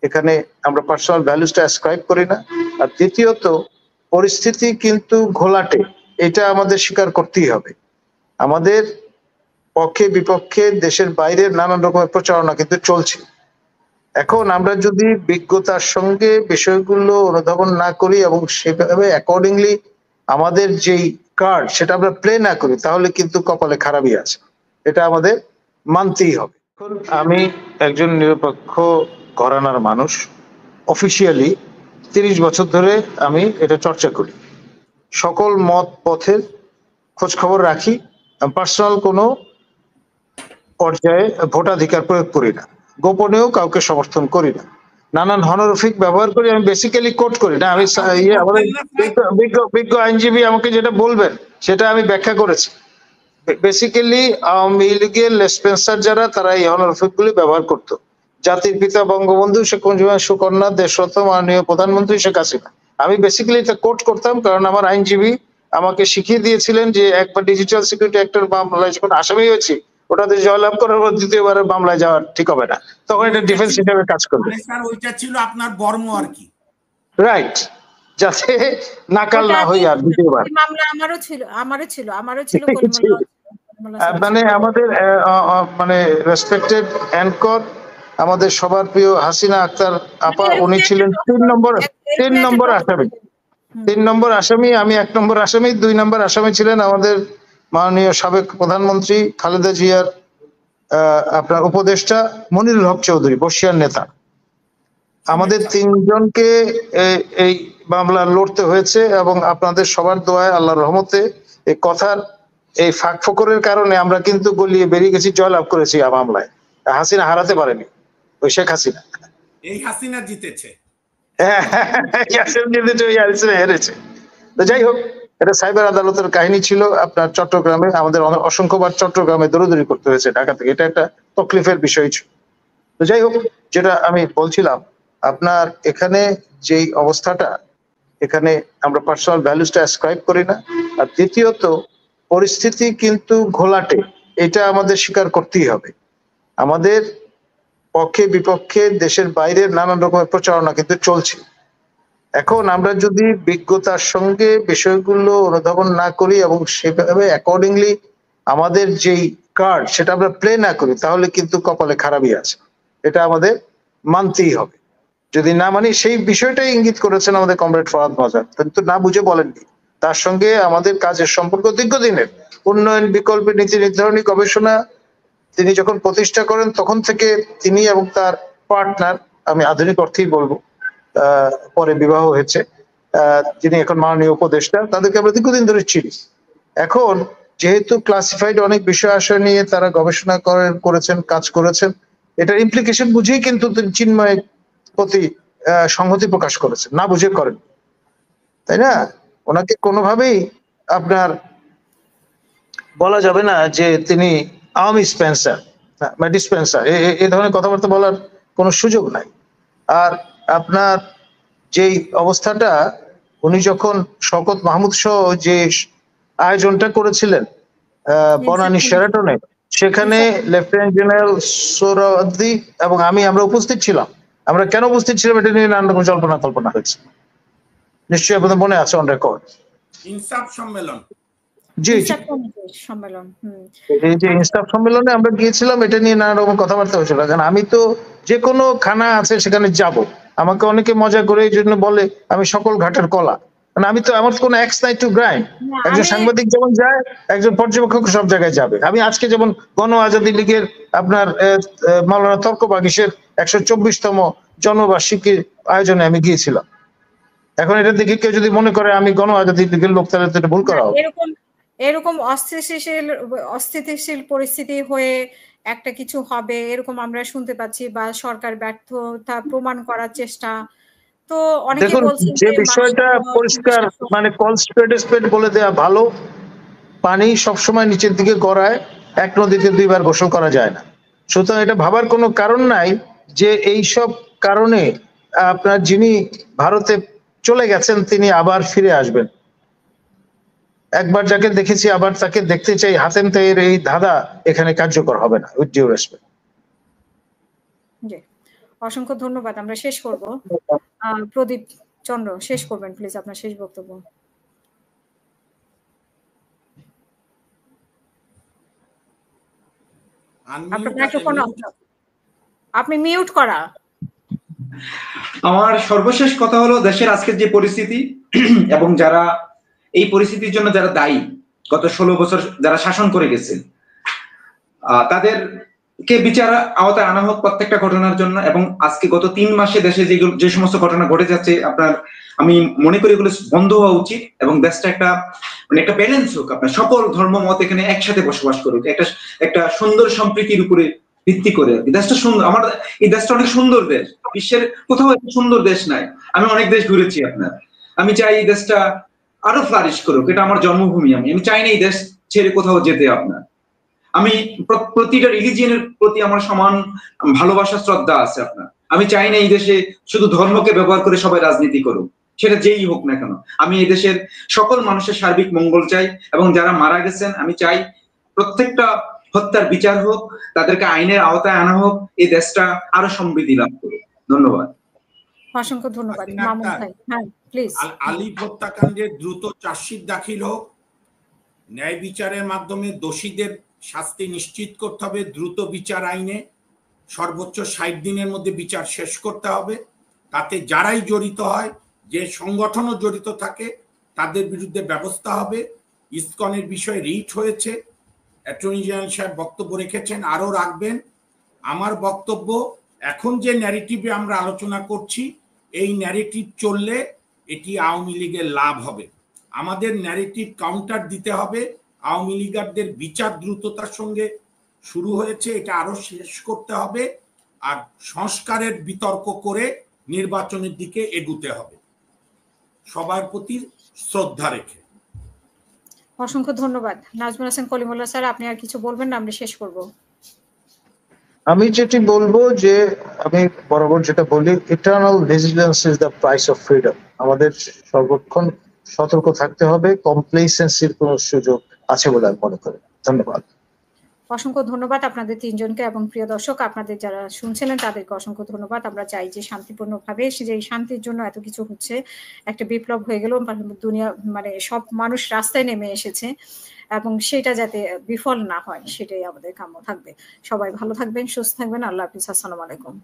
এখানে আমরা personal ভ্যালুসটা ascribe করি না। আর দ্বিতীয়ত পরিস্থিতি কিন্তু ঘোলাটে, এটা আমাদের স্বীকার করতেই হবে। আমাদের পক্ষে বিপক্ষে দেশের বাইরের নানান রকমের প্রচারণা কিন্তু চলছে। এখন আমরা যদি বিজ্ঞতার সঙ্গে বিষয়গুলো অনুধাবন না করি এবং সেভাবে অ্যাকর্ডিংলি আমাদের যেই কার্ড সেটা আমরা প্লে না করি, তাহলে কিন্তু কপালে খারাপই আছে, এটা আমাদের মানতেই হবে। এখন আমি একজন নিরপেক্ষ ঘরানার মানুষ, অফিসিয়ালি ৩০ বছর ধরে আমি এটা চর্চা করি, সকল মত পথের খোঁজ খবর রাখি, পার্সোনাল কোনো পর্যায়ে ভোটাধিকার প্রয়োগ করি না, গোপনেও কাউকে সমর্থন করি না, নানান হনরফিক ব্যবহার করি। আমি বেসিক্যালি কোট করি না, আমি আমাদের বিজ্ঞ আইনজীবী আমাকে যেটা বলবেন সেটা আমি ব্যাখ্যা করেছি। বেসিক্যালি আওয়ামী লীগের লেসপেন্সার যারা, তারা এই হনরফিক গুলি ব্যবহার করতো। জাতির পিতা বঙ্গবন্ধু, শেখ মুজিবুর সুকন্যা, দেশরত্ন মাননীয় প্রধানমন্ত্রী শেখ হাসিনা, আমি বেসিক্যালি এটা কোট করতাম, কারণ আমার আইনজীবী আমাকে শিখিয়ে দিয়েছিলেন যে একবার ডিজিটাল সিকিউরিটি অ্যাক্টের মামলায় যখন আসামি হয়েছি, ওটাতে জয়লাভ করার পর দ্বিতীয়বারের মামলায় যাওয়ার ঠিক হবে না, তখন এটা ডিফেন্স হিসেবে কাজ করবে। স্যার ওইটা ছিল আপনার বর্ম আর কি, রাইট, যাতে নাকাল না হই আর দ্বিতীয়বার। মামলা আমারও ছিল মানে আমাদের মানে রেসপেক্টেড অ্যাঙ্কর, আমাদের সবার প্রিয় হাসিনা আক্তার আপা, উনি ছিলেন ৩ নম্বর আসামি। ৩ নম্বর আসামি, আমি ১ নম্বর আসামি। ২ নম্বর আসামি ছিলেন আমাদের মাননীয় সাবেক প্রধানমন্ত্রী খালেদা জিয়ার আপনার উপদেষ্টা মনিরুল হক চৌধুরী, বর্ষিয়ার নেতা। আমাদের ৩ জনকে এই মামলা লড়তে হয়েছে, এবং আপনাদের সবার দোয়ায়, আল্লাহর রহমতে, এই কথার এই ফাঁক ফোকরের কারণে আমরা কিন্তু গলিয়ে বেরিয়ে গেছি, জয়লাভ করেছি মামলায়। হাসিনা হারাতে পারেনি, ওই শেখ হাসিনা। এই হাসিনা জিতেছে, হেরেছে। তো যাই হোক, এটা সাইবার আদালতের কাহিনী ছিল। আপনার চট্টগ্রামে আমাদের অসংখ্যবার চট্টগ্রামে দৌড়দৌড়ি করতে হয়েছে ঢাকা থেকে, এটা একটা তকলিফের বিষয় ছিল। তো যাই হোক, যেটা আমি বলছিলাম, আপনার এখানে যেই অবস্থাটা, এখানে আমরা পার্সোনাল ভ্যালুসটা অ্যাসক্রাইব করি না। আর দ্বিতীয়ত পরিস্থিতি কিন্তু ঘোলাটে, এটা আমাদের স্বীকার করতেই হবে। আমাদের পক্ষে বিপক্ষে দেশের বাইরের নানান রকমের প্রচারণা কিন্তু চলছে। এখন আমরা যদি বিজ্ঞতার সঙ্গে বিষয়গুলো অনুধাবন না করি এবং সেভাবে অ্যাকর্ডিংলি আমাদের যেই কার্ড সেটা আমরা প্লে না করি, তাহলে কিন্তু কপালে খারাপই আছে, এটা আমাদের মানতেই হবে। যদি না মানি, সেই বিষয়টাই ইঙ্গিত করেছেন আমাদের কমরেড ফরহাদ মজার, কিন্তু না বুঝে বলেননি। তার সঙ্গে আমাদের কাজের সম্পর্ক দীর্ঘদিনের। উন্নয়ন বিকল্পের নীতি নির্ধারণী গবেষণা তিনি যখন প্রতিষ্ঠা করেন, তখন থেকে তিনি এবং তার পার্টনার, আমি আধুনিক অর্থেই বলবো, পরে বিবাহ হয়েছে, যিনি এখন মাননীয় উপদেষ্টা, তাদেরকে আমরা দীর্ঘদিন ধরে চিনি। এখন যেহেতু ক্লাসিফাইড অনেক বিষয় আশয় নিয়ে তারা গবেষণা করেছেন, কাজ করেছেন, এটার ইমপ্লিকেশন বুঝেই কিন্তু তিনি চিন্ময়ের প্রতি সংহতি প্রকাশ করেছেন, না বুঝে করেন, তাই না? ওনাকে কোনোভাবেই আপনার বলা যাবে না যে তিনি আওয়ামী স্পেন্সার বা ডিসপেন্সার, এই ধরনের কথাবার্তা বলার কোনো সুযোগ নাই। আর আপনার যেই অবস্থাটা, উনি যখন শওকত মাহমুদ সহ যে আয়োজনটা করেছিলেন বনানী শেরাটনে, সেখানে লেফটেন্যান্ট জেনারেল সোহরাওয়ার্দী এবং আমরা উপস্থিত ছিলাম। আমরা কেন উপস্থিত ছিলাম এটা নিয়ে নানান রকম কল্পনা হয়েছে, নিশ্চয়ই আপনাদের মনে আছে, অন রেকর্ড। ইনসাফ সম্মেলন, জি জি, এই যে ইনসাফ সম্মেলনে আমরা গিয়েছিলাম, এটা নিয়ে নানা রকম কথাবার্তা হয়েছিল। কারণ আমি তো যে কোনো খানা আছে সেখানে যাব, আমাকে অনেকে মজা করে এই জন্য বলে আমি সকল ঘাটের কলা, মানে আমি তো, আমার কোনো এক্স নাই টু গ্রাইন্ড। একজন সাংবাদিক যেমন যায়, একজন পর্যবেক্ষক সব জায়গায় যাবে। আমি আজকে যেমন গণ আজাদী লীগের আপনার মাওলানা তর্ক বাগিশের ১২৪তম জন্মবার্ষিকীর আয়োজনে আমি গিয়েছিলাম। এখন এটা দেখে কেউ যদি মনে করে আমি গণ আজাদী লীগের লোক, তাহলে এটা ভুল করা হবে। এরকম অস্থিতিশীল পরিস্থিতি হয়ে একটা কিছু হবে এরকম আমরা শুনতে পাচ্ছি, বা সরকার ব্যর্থতা প্রমাণ করার চেষ্টা। তো অনেকে বলছেন যে বিষয়টা পরিষ্কার, মানে কল স্পেড স্পেড বলে দেয়া ভালো। পানি সবসময় নিচের দিকে গড়ায়, এক নদীতে দুইবার গোসল করা যায় না। সুতরাং এটা ভাবার কোনো কারণ নাই যে এই সব কারণে আপনার যিনি ভারতে চলে গেছেন তিনি আবার ফিরে আসবেন। একবার যাকে দেখেছি আবার তাকে দেখতে চাই, হাতেম তাইয়ের এই ধাঁধা এখানে কার্যকর হবে না। With due respect. অসংখ্য ধন্যবাদ। আমরা শেষ করব। প্রদীপ চন্দ্র শেষ করবেন প্লিজ আপনার শেষ বক্তব্য। আপনার মাইক্রোফোন অফ। আপনি মিউট করা। আমার সর্বশেষ কথা হলো দেশের আজকের যে পরিস্থিতি এবং যারা এই পরিস্থিতির জন্য যারা দায়ী, গত 16 বছর যারা শাসন করে গেছেন, তাদেরকে বিচার আওতায় আনা হোক প্রত্যেকটা ঘটনার জন্য। এবং আজকে গত 3 মাসে দেশে যে সমস্ত ঘটনা ঘটে যাচ্ছে, আমি মনে করি এগুলো বন্ধ হওয়া উচিত এবং দেশটা একটা ব্যালেন্স হোক। আপনার সকল ধর্ম মত এখানে একসাথে বসবাস করুক, একটা সুন্দর সম্প্রীতির উপরে ভিত্তি করে। দেশটা সুন্দর, আমার এই দেশটা অনেক সুন্দর দেশ, বিশ্বের কোথাও এত সুন্দর দেশ নাই। আমি অনেক দেশ ঘুরেছি আমি চাই এই দেশটা আরো ফ্লারিশ করুক, এটা আমার জন্মভূমি। আমি চাই না এই দেশ ছেড়ে কোথাও যেতে। আমি প্রতিটা রিলিজিয়নের প্রতি আমার সমান ভালোবাসা শ্রদ্ধা আছে। আমি চাই না এই দেশে শুধু ধর্মকে ব্যবহার করে সবাই রাজনীতি করুক, সেটা যেই হোক না কেন। আমি এই দেশের সকল মানুষের সার্বিক মঙ্গল চাই এবং যারা মারা গেছেন আমি চাই প্রত্যেকটা হত্যার বিচার হোক, তাদেরকে আইনের আওতায় আনা হোক, এই দেশটা আরো সমৃদ্ধি লাভ করুক। ধন্যবাদ। অসংখ্য ধন্যবাদ। মামুন ভাই, হ্যাঁ প্লিজ। আলিফ হত্যাকাণ্ডের দ্রুত চার্জশিট দাখিল হোক, ন্যায় বিচারের মাধ্যমে দোষীদের শাস্তি নিশ্চিত করতে হবে। দ্রুত বিচার আইনে সর্বোচ্চ 60 দিনের মধ্যে বিচার শেষ করতে হবে। তাতে যারাই জড়িত হয়, যে সংগঠনও জড়িত থাকে, তাদের বিরুদ্ধে ব্যবস্থা হবে। ইসকনের বিষয়ে রিট হয়েছে, অ্যাটর্নি জেনারেল সাহেব বক্তব্য রেখেছেন, আরো রাখবেন। আমার বক্তব্য, এখন যে ন্যারেটিভে আমরা আলোচনা করছি, এই ন্যারেটিভ চললে এটি আওয়ামী লীগের লাভ হবে। আমাদের ন্যারেটিভ কাউন্টার দিতে হবে। আওয়ামী লীগারদের বিচার দ্রুততার সঙ্গে শুরু হয়েছে, এটা আরো শেষ করতে হবে। আর সংস্কারের বিতর্ক করে নির্বাচনের দিকে এগুতে হবে, সবার প্রতি শ্রদ্ধা রেখে। অসংখ্য ধন্যবাদ। নাজমুল হাসান কলিমুল্লাহ স্যার, আপনি আর কিছু বলবেন না? আমরা শেষ করব। আমি যেটি বলবো যে, আমি বরাবর যেটা বলি, eternal vigilance is the price of freedom. আমাদের সর্বক্ষণ সতর্ক থাকতে হবে, কমপ্লেসেন্সির কোনো সুযোগ আছে বলে আমি মনে করি। ধন্যবাদ। অসংখ্য ধন্যবাদ আপনাদের তিনজনকে এবং প্রিয় দর্শক আপনাদের যারা শুনছিলেন তাদেরকে অসংখ্য ধন্যবাদ। আমরা চাই যে শান্তিপূর্ণভাবে, যে শান্তির জন্য এত কিছু হচ্ছে, একটা বিপ্লব হয়ে গেল, দুনিয়া সব মানুষ রাস্তায় নেমে এসেছে এবং সেটা যাতে বিফল না হয় সেটাই আমাদের কাম্য থাকবে। সবাই ভালো থাকবেন, সুস্থ থাকবেন। আল্লাহ হাফিজ। আসসালামু আলাইকুম।